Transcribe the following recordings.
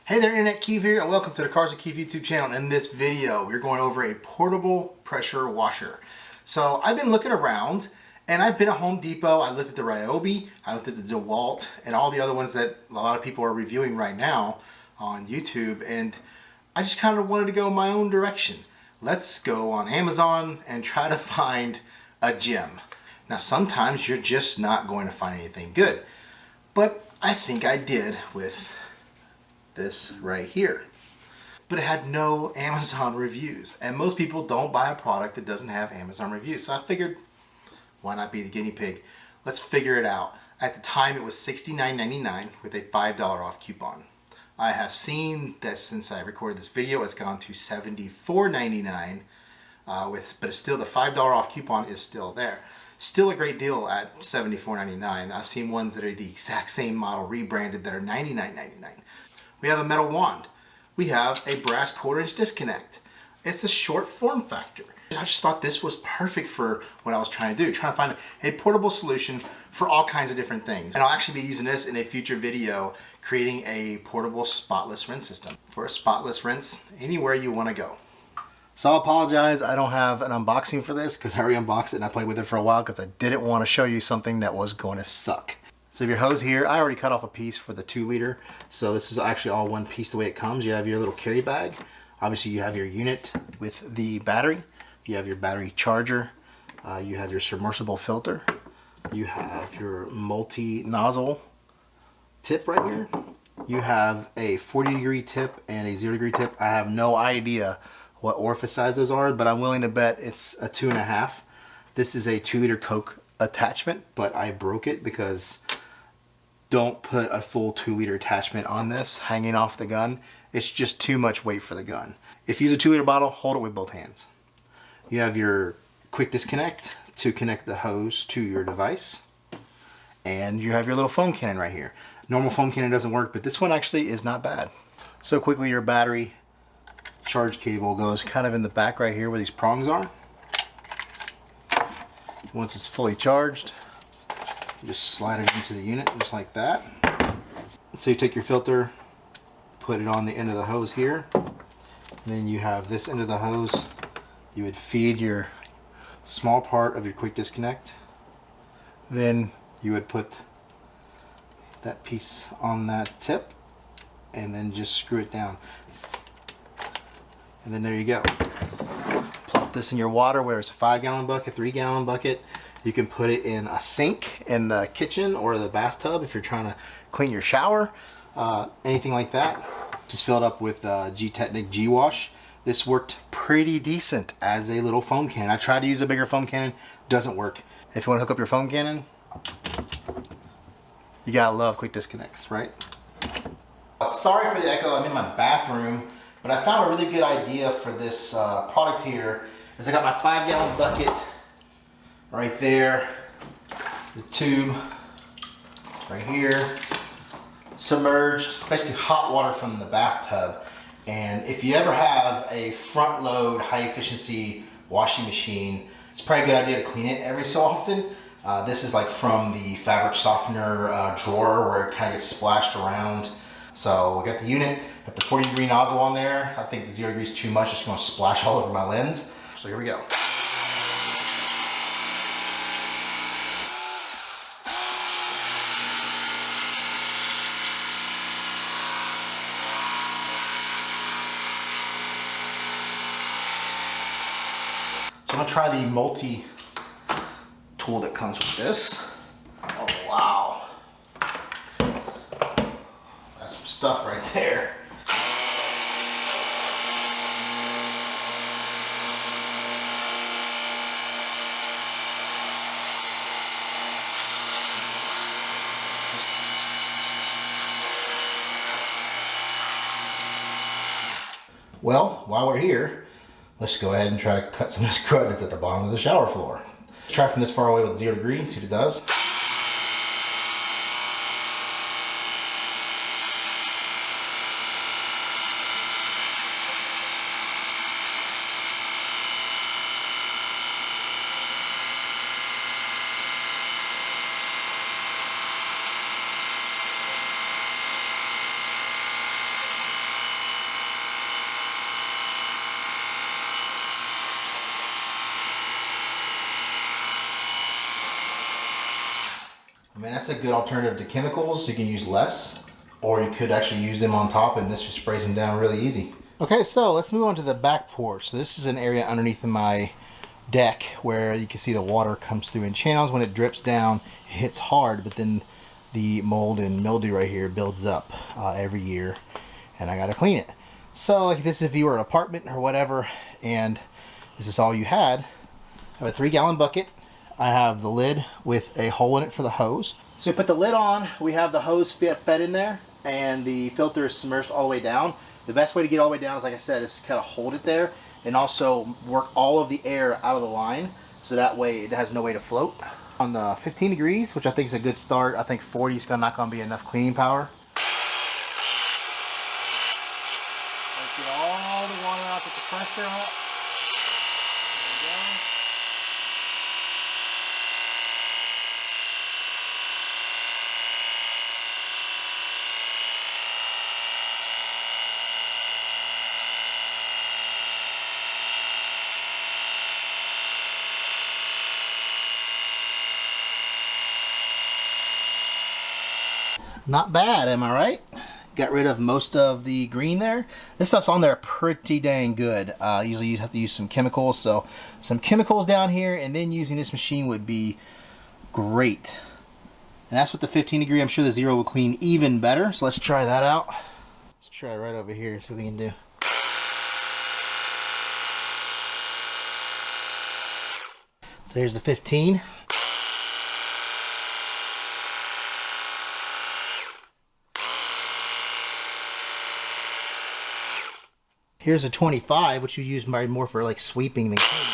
Hey there, Internet Keith here, and welcome to the Cars with Keith YouTube channel. In this video, we're going over a portable pressure washer. So I've been looking around, and I've been at Home Depot. I looked at the Ryobi, I looked at the DeWalt, and all the other ones that a lot of people are reviewing right now on YouTube, and I just kind of wanted to go my own direction. Let's go on Amazon and try to find a gem. Now, sometimes you're just not going to find anything good, but I think I did with this right here. But it had no Amazon reviews, and most people don't buy a product that doesn't have Amazon reviews. So I figured, why not be the guinea pig? Let's figure it out. At the time it was $69.99 with a $5 off coupon. I have seen that since I recorded this video it's gone to $74.99 but it's still the $5 off coupon is still there. Still a great deal at $74.99. I've seen ones that are the exact same model rebranded that are $99.99. We have a metal wand. We have a brass 1/4-inch disconnect. It's a short form factor. I just thought this was perfect for what I was trying to do, trying to find a portable solution for all kinds of different things. And I'll actually be using this in a future video, creating a portable spotless rinse system for a spotless rinse anywhere you want to go. So I'll apologize, I don't have an unboxing for this because I already unboxed it and I played with it for a while because I didn't want to show you something that was going to suck. So your hose here, I already cut off a piece for the 2-liter. So this is actually all one piece the way it comes. You have your little carry bag. Obviously you have your unit with the battery. You have your battery charger. You have your submersible filter. You have your multi-nozzle tip right here. You have a 40-degree tip and a 0-degree tip. I have no idea what orifice size those are, but I'm willing to bet it's a 2.5. This is a 2-liter Coke attachment, but I broke it because don't put a full 2-liter attachment on this hanging off the gun. It's just too much weight for the gun. If you use a 2-liter bottle, hold it with both hands. You have your quick disconnect to connect the hose to your device. And you have your little foam cannon right here. Normal foam cannon doesn't work, but this one actually is not bad. So quickly, your battery charge cable goes kind of in the back right here where these prongs are. Once it's fully charged, you just slide it into the unit just like that. So you take your filter, put it on the end of the hose here, and then you have this end of the hose. You would feed your small part of your quick disconnect. Then you would put that piece on that tip and then just screw it down. And then there you go. Plop this in your water, whether it's a 5-gallon bucket, 3-gallon bucket. You can put it in a sink in the kitchen or the bathtub if you're trying to clean your shower, anything like that. Just filled up with Gtechniq Gwash. This worked pretty decent as a little foam cannon. I tried to use a bigger foam cannon, doesn't work. If you want to hook up your foam cannon, you gotta love quick disconnects, right? Sorry for the echo, I'm in my bathroom, but I found a really good idea for this product here. Is I got my 5-gallon bucket right there, the tube right here, submerged, basically hot water from the bathtub. And if you ever have a front load high efficiency washing machine, it's probably a good idea to clean it every so often. This is like from the fabric softener drawer where it kind of gets splashed around. So we got the unit, got the 40-degree nozzle on there. I think the 0 degree is too much, it's gonna splash all over my lens. So here we go. So I'm gonna try the multi tool that comes with this. Oh wow. That's some stuff right there. Well, while we're here, let's go ahead and try to cut some of this crud that's at the bottom of the shower floor. Let's try from this far away with 0 degree, see what it does. I mean, that's a good alternative to chemicals. You can use less, or you could actually use them on top, and this just sprays them down really easy. Okay, so let's move on to the back porch. So this is an area underneath my deck where you can see the water comes through in channels. When it drips down, it hits hard, but then the mold and mildew right here builds up every year, and I gotta clean it. So like this, if you were an apartment or whatever, and this is all you had, I have a 3-gallon bucket. I have the lid with a hole in it for the hose. So we put the lid on, we have the hose fed in there, and the filter is submerged all the way down. The best way to get all the way down is, like I said, is kind of hold it there and also work all of the air out of the line, so that way it has no way to float. On the 15 degrees, which I think is a good start. I think 40 is not going to be enough cleaning power. Let's get all the water out, get the pressure up. There we go. Not bad, am I right? Got rid of most of the green there. This stuff's on there pretty dang good. Usually you have to use some chemicals, so some chemicals down here, and then using this machine would be great. And that's with the 15 degree. I'm sure the 0 will clean even better. So let's try that out. Let's try right over here, see what we can do. So here's the 15. Here's a 25, which you use more for like sweeping than cleaning.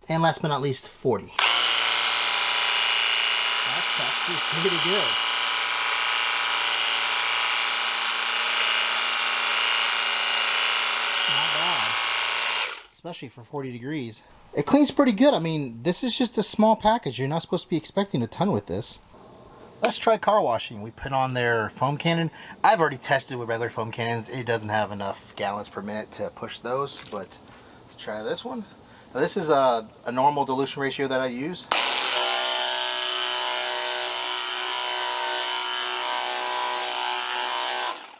And last but not least, 40. That's actually pretty good. Not bad. Especially for 40 degrees. It cleans pretty good. I mean, this is just a small package. You're not supposed to be expecting a ton with this. Let's try car washing. We put on their foam cannon. I've already tested with regular foam cannons. It doesn't have enough gallons per minute to push those, but let's try this one. Now this is a normal dilution ratio that I use.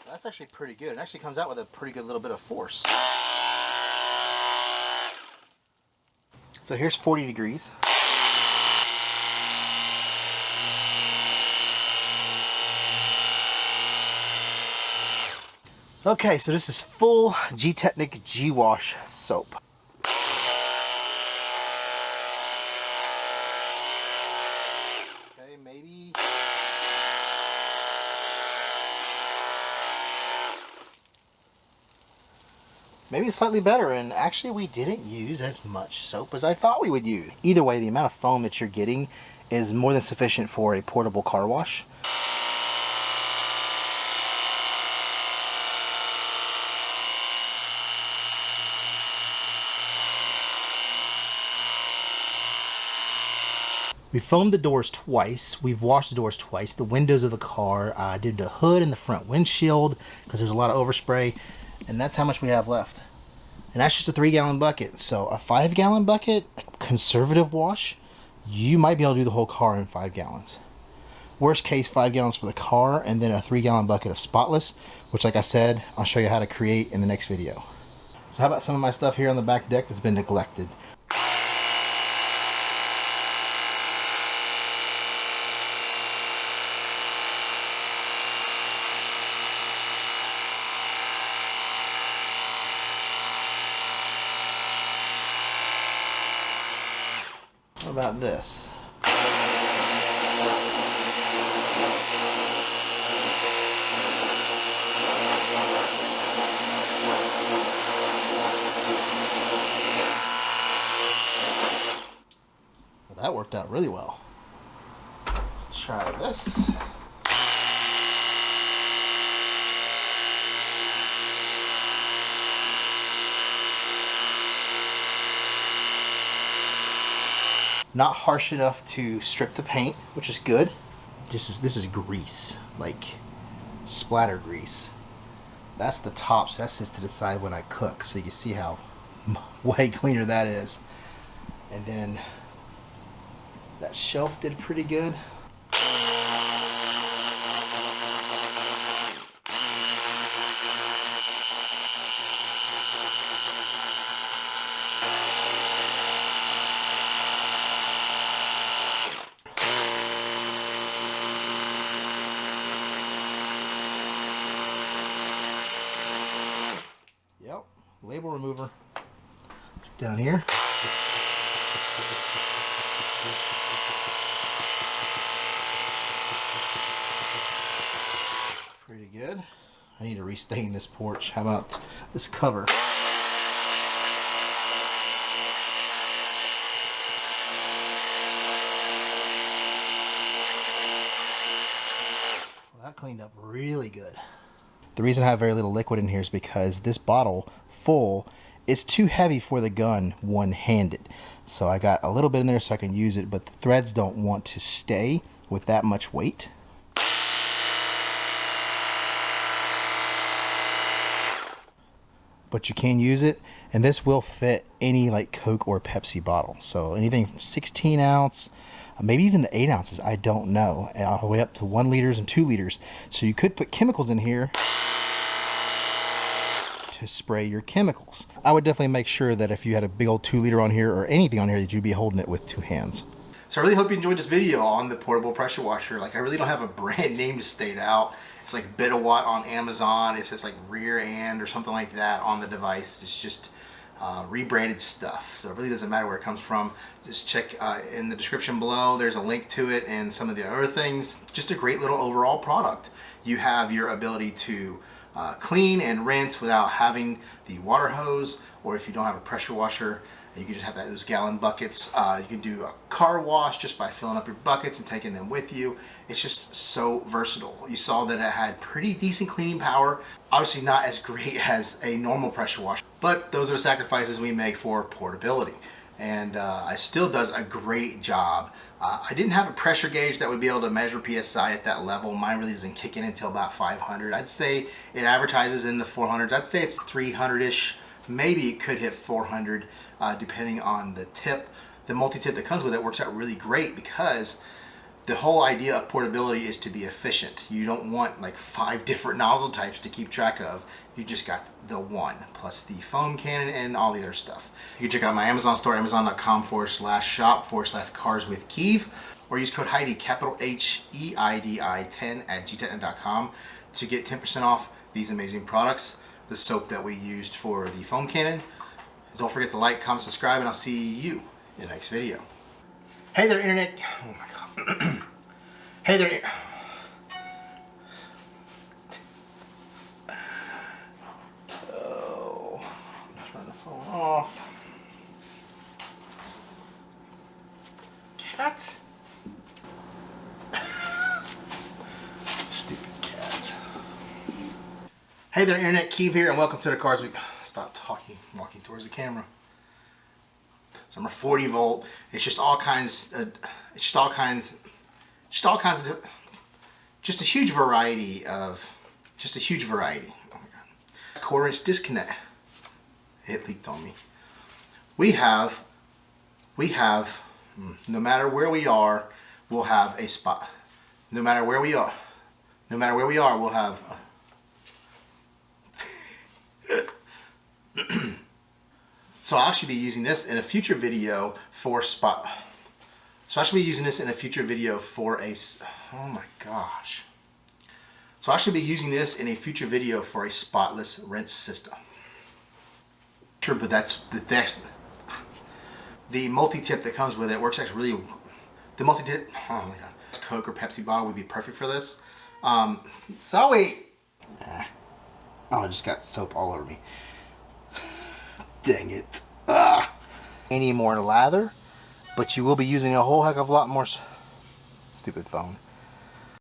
That's actually pretty good. It actually comes out with a pretty good little bit of force. So here's 40 degrees. Okay, so this is full Gtechniq Gwash soap. Okay, maybe slightly better, and actually we didn't use as much soap as I thought we would use. Either way, the amount of foam that you're getting is more than sufficient for a portable car wash. We foamed the doors twice. We've washed the doors twice. The windows of the car. I did the hood and the front windshield because there's a lot of overspray. And that's how much we have left. And that's just a 3-gallon bucket. So a 5-gallon bucket, a conservative wash, you might be able to do the whole car in 5 gallons. Worst case, 5 gallons for the car, and then a 3-gallon bucket of spotless, which, like I said, I'll show you how to create in the next video. So how about some of my stuff here on the back deck that's been neglected? What about this? Well, that worked out really well. Let's try this. Not harsh enough to strip the paint, which is good. This is grease, like splatter grease. That's the top, so that's just to decide when I cook, so you can see how way cleaner that is. And then That shelf did pretty good. Yep, label remover down here. Pretty good. I need to restain this porch. How about this cover? Well, that cleaned up really good. The reason I have very little liquid in here is because this bottle full is too heavy for the gun one-handed. So I got a little bit in there so I can use it, but the threads don't want to stay with that much weight. But you can use it, and this will fit any like Coke or Pepsi bottle. So anything from 16 ounce, maybe even the 8 ounces, I don't know, all the way up to 1 liters and 2 liters. So you could put chemicals in here to spray your chemicals. I would definitely make sure that if you had a big old 2 liter on here or anything on here, that you'd be holding it with 2 hands. So I really hope you enjoyed this video on the portable pressure washer. Like, I really don't have a brand name to state out. It's like Betawatt on Amazon. It says like rear end or something like that on the device. It's just rebranded stuff. So it really doesn't matter where it comes from. Just check in the description below. There's a link to it and some of the other things. Just a great little overall product. You have your ability to clean and rinse without having the water hose, or if you don't have a pressure washer, you can just have those gallon buckets. You can do a car wash just by filling up your buckets and taking them with you. It's just so versatile. You saw that it had pretty decent cleaning power. Obviously not as great as a normal pressure washer, but those are sacrifices we make for portability. And it still does a great job. I didn't have a pressure gauge that would be able to measure PSI at that level. Mine really doesn't kick in until about 500. I'd say it advertises in the 400s. I'd say it's 300-ish. Maybe it could hit 400 depending on the tip. The multi-tip that comes with it works out really great because the whole idea of portability is to be efficient. You don't want like 5 different nozzle types to keep track of. You just got the one, plus the foam cannon and all the other stuff. You can check out my Amazon store, amazon.com/shop/carswithkeeve, or use code Heidi, capital HEIDI 10 at Gtechniq.com to get 10% off these amazing products. The soap that we used for the foam cannon. Don't forget to like, comment, subscribe, and I'll see you in the next video. Hey there, internet. Oh my God. Hey there. Oh, turn the phone off. Cats. Stupid cats. Hey there, internet. Keeve here, and welcome to the Cars Week. Stop talking, walking towards the camera. Some are 40 volt. It's just all kinds. Just a huge variety of. Oh my God. 1/4-inch disconnect. It leaked on me. We have. No matter where we are, we'll have a spot. No matter where we are, we'll have. So I'll actually be using this in a future video for oh my gosh. So I'll actually be using this in a future video for a spotless rinse system. Sure, but that's the multi-tip that comes with it works actually really. The multi-tip, oh my God. Coke or Pepsi bottle would be perfect for this. So wait. Oh, I just got soap all over me. Dang it. Any more lather, but you will be using a whole heck of a lot more. Stupid phone.